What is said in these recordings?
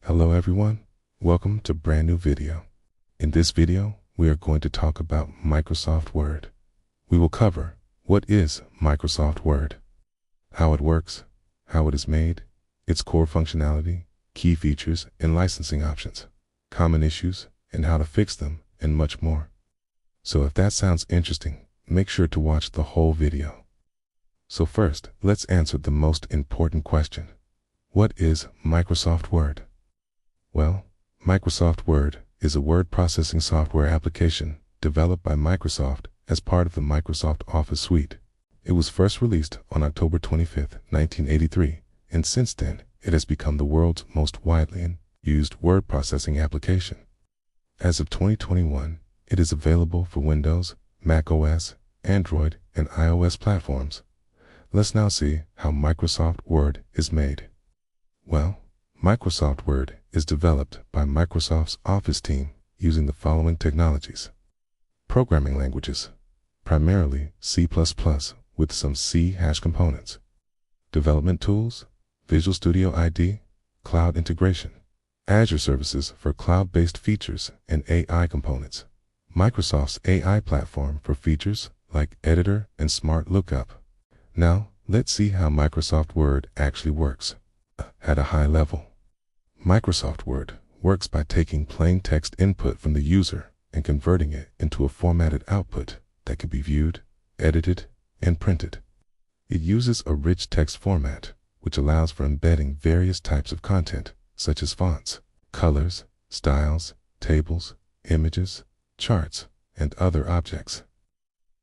Hello everyone, welcome to brand new video. In this video, we are going to talk about Microsoft Word. We will cover what is Microsoft Word, how it works, how it is made, its core functionality, key features and licensing options, common issues and how to fix them, and much more. So if that sounds interesting, make sure to watch the whole video. So first, let's answer the most important question. What is Microsoft Word? Well, Microsoft Word is a word processing software application developed by Microsoft as part of the Microsoft Office suite. It was first released on October 25, 1983, and since then, it has become the world's most widely used word processing application. As of 2021, it is available for Windows, Mac OS, Android, and iOS platforms. Let's now see how Microsoft Word is made. Well, Microsoft Word is developed by Microsoft's Office team using the following technologies. Programming languages, primarily C++ with some C# components. Development tools, Visual Studio ID, cloud integration, Azure services for cloud-based features and AI components, Microsoft's AI platform for features like Editor and Smart Lookup. Now, let's see how Microsoft Word actually works. At a high level, Microsoft Word works by taking plain text input from the user and converting it into a formatted output that can be viewed, edited, and printed. It uses a rich text format, which allows for embedding various types of content, such as fonts, colors, styles, tables, images, charts, and other objects.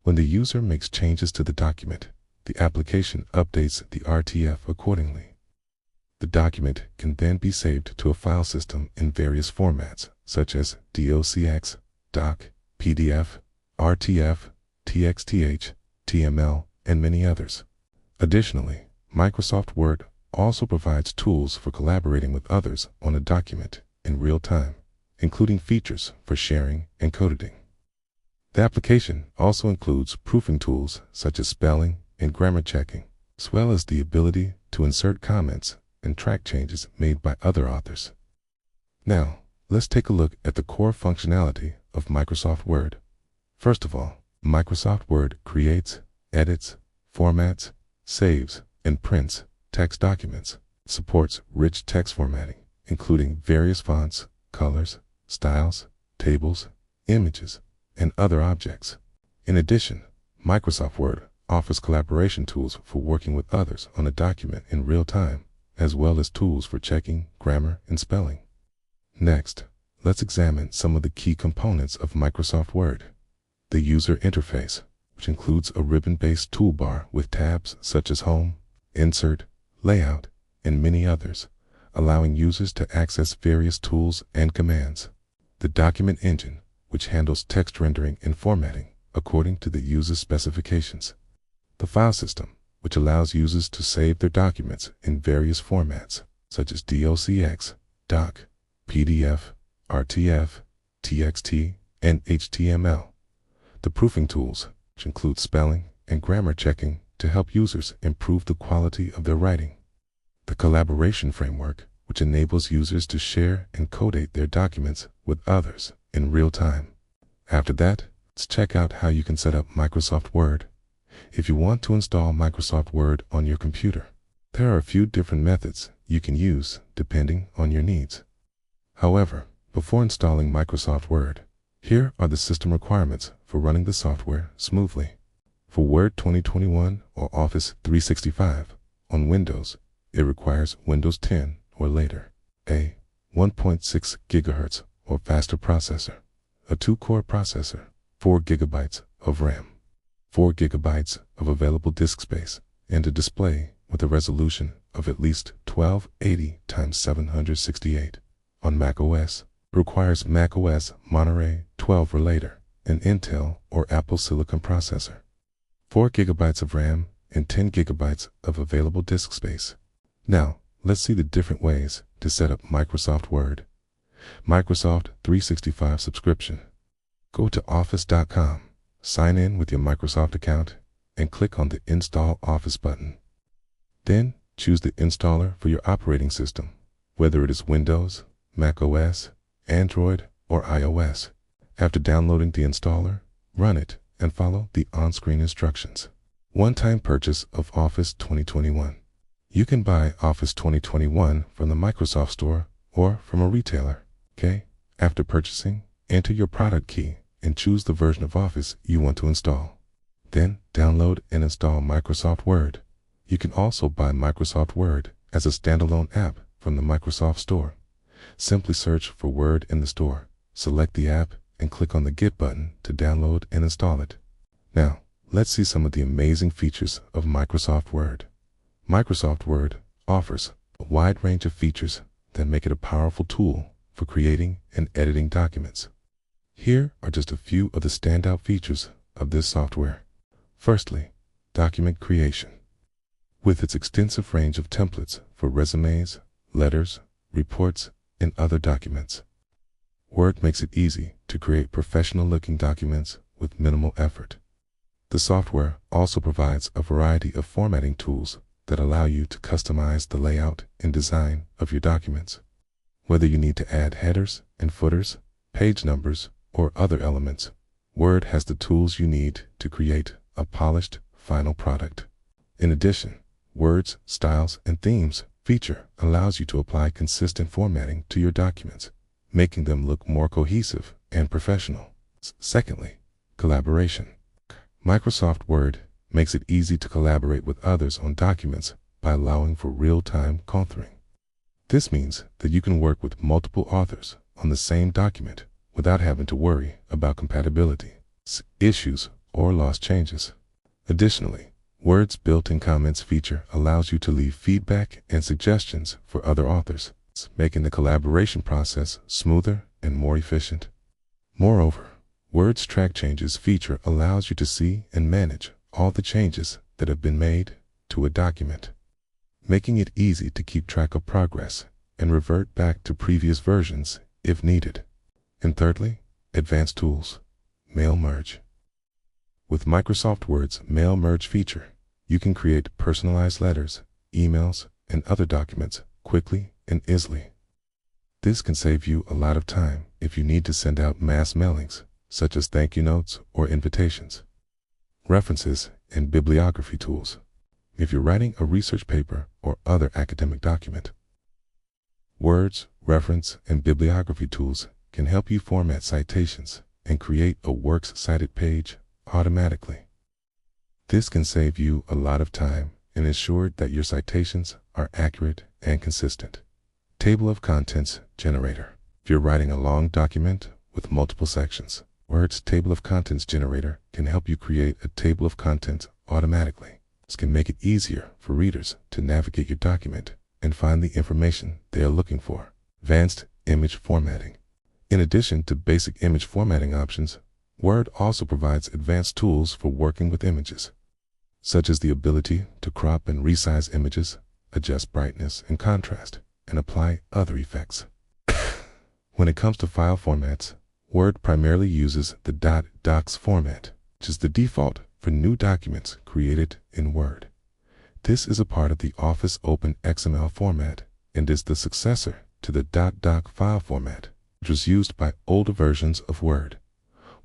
When the user makes changes to the document, the application updates the RTF accordingly. The document can then be saved to a file system in various formats, such as docx, doc, PDF, RTF, txth, TML, and many others. Additionally, Microsoft Word also provides tools for collaborating with others on a document in real time, including features for sharing and coding. The application also includes proofing tools such as spelling and grammar checking, as well as the ability to insert comments and track changes made by other authors. Now, let's take a look at the core functionality of Microsoft Word. First of all, Microsoft Word creates, edits, formats, saves, and prints text documents. It supports rich text formatting, including various fonts, colors, styles, tables, images, and other objects. In addition, Microsoft Word offers collaboration tools for working with others on a document in real time, as well as tools for checking grammar and spelling. Next, let's examine some of the key components of Microsoft Word. The user interface, which includes a ribbon-based toolbar with tabs such as Home, Insert, Layout, and many others, allowing users to access various tools and commands. The document engine, which handles text rendering and formatting according to the user's specifications. The file system, which allows users to save their documents in various formats, such as docx, doc, PDF, RTF, TXT, and HTML. The proofing tools, which include spelling and grammar checking to help users improve the quality of their writing. The collaboration framework, which enables users to share and codate their documents with others in real time. After that, let's check out how you can set up Microsoft Word. If you want to install Microsoft Word on your computer, there are a few different methods you can use depending on your needs. However, before installing Microsoft Word, here are the system requirements for running the software smoothly. For Word 2021 or Office 365 on Windows, it requires Windows 10 or later, a 1.6 GHz or faster processor, a 2-core processor, 4 GB of RAM, 4 GB of available disk space, and a display with a resolution of at least 1280 x 768. On Mac OS, requires Mac OS Monterey 12 or later, an Intel or Apple Silicon processor, 4 GB of RAM, and 10 GB of available disk space. Now, let's see the different ways to set up Microsoft Word. Microsoft 365 subscription. Go to office.com. Sign in with your Microsoft account and click on the Install Office button. Then choose the installer for your operating system, whether it is Windows, macOS, Android, or iOS. After downloading the installer, run it and follow the on-screen instructions. One-time purchase of Office 2021. You can buy Office 2021 from the Microsoft Store or from a retailer. Okay? After purchasing, enter your product key and choose the version of Office you want to install. Then download and install Microsoft Word. You can also buy Microsoft Word as a standalone app from the Microsoft Store. Simply search for Word in the store, select the app, and click on the Get button to download and install it. Now, let's see some of the amazing features of Microsoft Word. Microsoft Word offers a wide range of features that make it a powerful tool for creating and editing documents. Here are just a few of the standout features of this software. Firstly, document creation. With its extensive range of templates for resumes, letters, reports, and other documents, Word makes it easy to create professional-looking documents with minimal effort. The software also provides a variety of formatting tools that allow you to customize the layout and design of your documents. Whether you need to add headers and footers, page numbers, or other elements, Word has the tools you need to create a polished, final product. In addition, Word's styles and themes feature allows you to apply consistent formatting to your documents, making them look more cohesive and professional. Secondly, collaboration. Microsoft Word makes it easy to collaborate with others on documents by allowing for real-time co-authoring. This means that you can work with multiple authors on the same document without having to worry about compatibility, issues, or lost changes. Additionally, Word's built-in comments feature allows you to leave feedback and suggestions for other authors, making the collaboration process smoother and more efficient. Moreover, Word's track changes feature allows you to see and manage all the changes that have been made to a document, making it easy to keep track of progress and revert back to previous versions if needed. And thirdly, advanced tools. Mail merge. With Microsoft Word's Mail Merge feature, you can create personalized letters, emails, and other documents quickly and easily. This can save you a lot of time if you need to send out mass mailings, such as thank you notes or invitations. References and bibliography tools. If you're writing a research paper or other academic document, Word's reference and bibliography tools can help you format citations and create a works cited page automatically. This can save you a lot of time and ensure that your citations are accurate and consistent. Table of Contents Generator. If you're writing a long document with multiple sections, Word's Table of Contents Generator can help you create a table of contents automatically. This can make it easier for readers to navigate your document and find the information they are looking for. Advanced Image Formatting. In addition to basic image formatting options, Word also provides advanced tools for working with images, such as the ability to crop and resize images, adjust brightness and contrast, and apply other effects. When it comes to file formats, Word primarily uses the .docs format, which is the default for new documents created in Word. This is a part of the Office Open XML format and is the successor to the .doc file format, which was used by older versions of Word.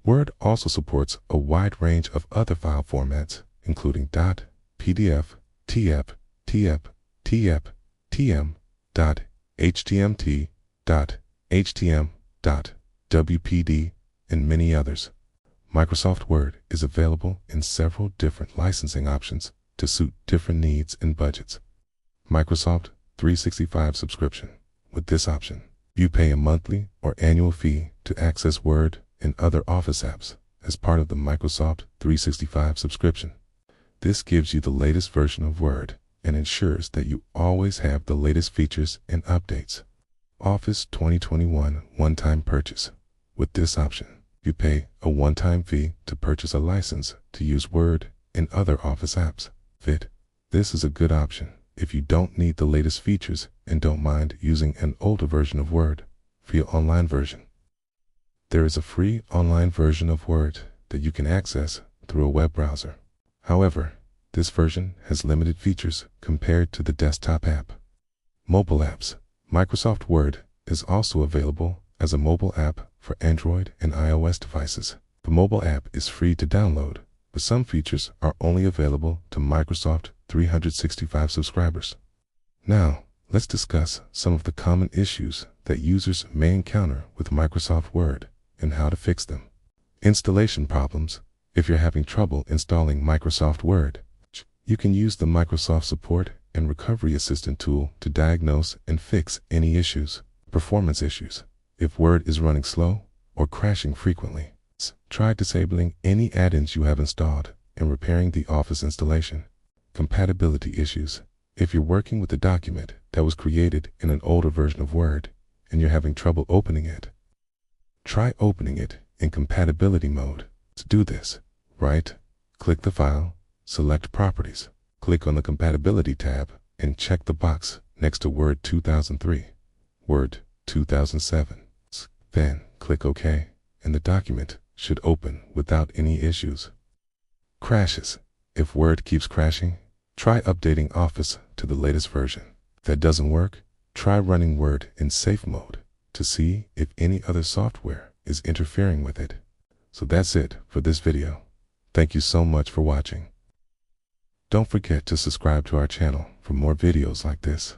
Word also supports a wide range of other file formats, including .dot, PDF, TF, TF, TF, TM, .dot, HTMT, .dot, HTM, .dot, WPD, and many others. Microsoft Word is available in several different licensing options to suit different needs and budgets. Microsoft 365 subscription. With this option, you pay a monthly or annual fee to access Word and other Office apps as part of the Microsoft 365 subscription. This gives you the latest version of Word and ensures that you always have the latest features and updates. Office 2021 one-time purchase. With this option, you pay a one-time fee to purchase a license to use Word and other Office apps. This is a good option if you don't need the latest features and don't mind using an older version of Word for your online version. There is a free online version of Word that you can access through a web browser. However, this version has limited features compared to the desktop app. Mobile apps. Microsoft Word is also available as a mobile app for Android and iOS devices. The mobile app is free to download, but some features are only available to Microsoft 365 subscribers. Now, let's discuss some of the common issues that users may encounter with Microsoft Word and how to fix them. Installation problems. If you're having trouble installing Microsoft Word, you can use the Microsoft Support and Recovery Assistant tool to diagnose and fix any issues. Performance issues. If Word is running slow or crashing frequently, try disabling any add-ins you have installed and repairing the Office installation. Compatibility issues. If you're working with a document that was created in an older version of Word and you're having trouble opening it, try opening it in compatibility mode. To do this, right-click the file, select Properties, click on the Compatibility tab, and check the box next to Word 2003, Word 2007. Then click OK, and the document should open without any issues. Crashes. If Word keeps crashing, try updating Office to the latest version. If that doesn't work, try running Word in safe mode to see if any other software is interfering with it. So that's it for this video. Thank you so much for watching. Don't forget to subscribe to our channel for more videos like this.